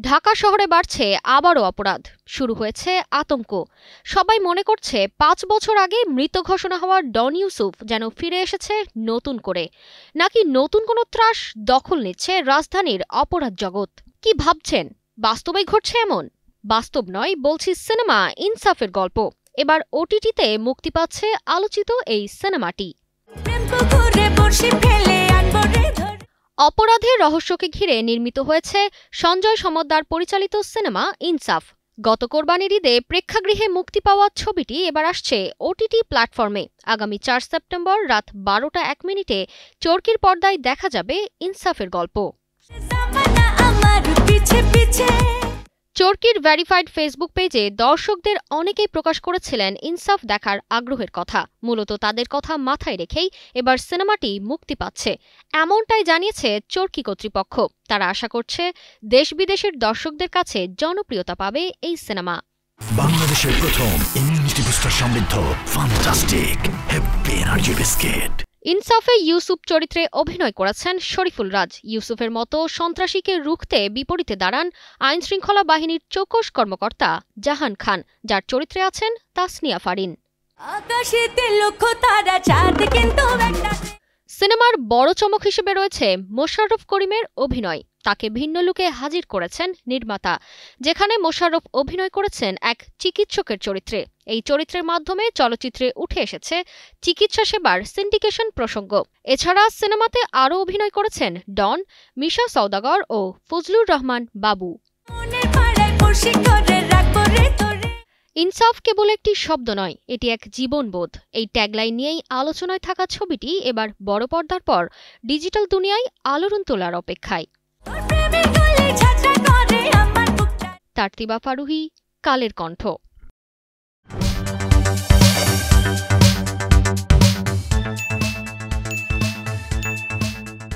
ঢাকা শহরে বাড়ছে আবারও অপরাধ, শুরু হয়েছে আতঙ্ক। সবাই মনে করছে ৫ বছর আগে মৃত ঘোষণা হওয়া ডন ইউসুফ যেন ফিরে এসেছে নতুন করে, নাকি নতুন কোনো ত্রাস দখল নিচ্ছে রাজধানীর অপরাধ জগৎ। কি ভাবছেন, বাস্তবেই ঘটছে এমন? বাস্তব নয়, বলছি সিনেমা ইনসাফের গল্প। এবার ওটিটিতে মুক্তি পাচ্ছে আলোচিত এই সিনেমাটি। অপরাধের রহস্যকে ঘিরে নির্মিত হয়েছে সঞ্জয় সমদ্দার পরিচালিত সিনেমা ইনসাফ। গত কোরবানির ঈদে প্রেক্ষাগৃহে মুক্তি পাওয়া ছবিটি এবার আসছে ওটিটি প্ল্যাটফর্মে। আগামী ৪ সেপ্টেম্বর রাত ১২টা ১ মিনিটে চরকির পর্দায় দেখা যাবে ইনসাফের গল্প। চরকির ভেরিফাইড ফেসবুক পেজে দর্শকদের অনেকেই প্রকাশ করেছিলেন ইনসাফ দেখার আগ্রহের কথা। মূলত তাদের কথা মাথায় রেখেই এবার সিনেমাটি মুক্তি পাচ্ছে, এমনটাই জানিয়েছে চরকি কর্তৃপক্ষ। তারা আশা করছে দেশ বিদেশের দর্শকদের কাছে জনপ্রিয়তা পাবে এই সিনেমা। বাংলাদেশের প্রথম ইমিউনিটি বুস্টার সমৃদ্ধ ফ্যান্টাস্টিক হ্যাপি এনার্জি বিস্কিট। ইনসাফে ইউসুফ চরিত্রে অভিনয় করেছেন শরীফুল রাজ। ইউসুফের মতো সন্ত্রাসীকে রুখতে বিপরীতে দাঁড়ান আইনশৃঙ্খলা বাহিনীর চৌকস কর্মকর্তা জাহান খান, যার চরিত্রে আছেন তাসনিয়া ফারিন। সিনেমার বড় চমক হিসেবে রয়েছে মোশাররফ করিমের অভিনয়। তাকে ভিন্ন লুকে হাজির করেছেন নির্মাতা, যেখানে মোশাররফ অভিনয় করেছেন এক চিকিৎসকের চরিত্রে। এই চরিত্রের মাধ্যমে চলচ্চিত্রে উঠে এসেছে চিকিৎসা সেবার সিন্ডিকেশন প্রসঙ্গ। এছাড়া সিনেমাতে আরও অভিনয় করেছেন ডন, মিশা সওদাগর ও ফজলুর রহমান বাবু। ইনসাফ কেবল একটি শব্দ নয়, এটি এক জীবনবোধ। এই ট্যাগলাইন নিয়েই আলোচনায় থাকা ছবিটি এবার বড় পর্দার পর ডিজিটাল দুনিয়ায় আলোড়ন তোলার অপেক্ষায়। তারতিবা ফারুহী, কালের কণ্ঠ।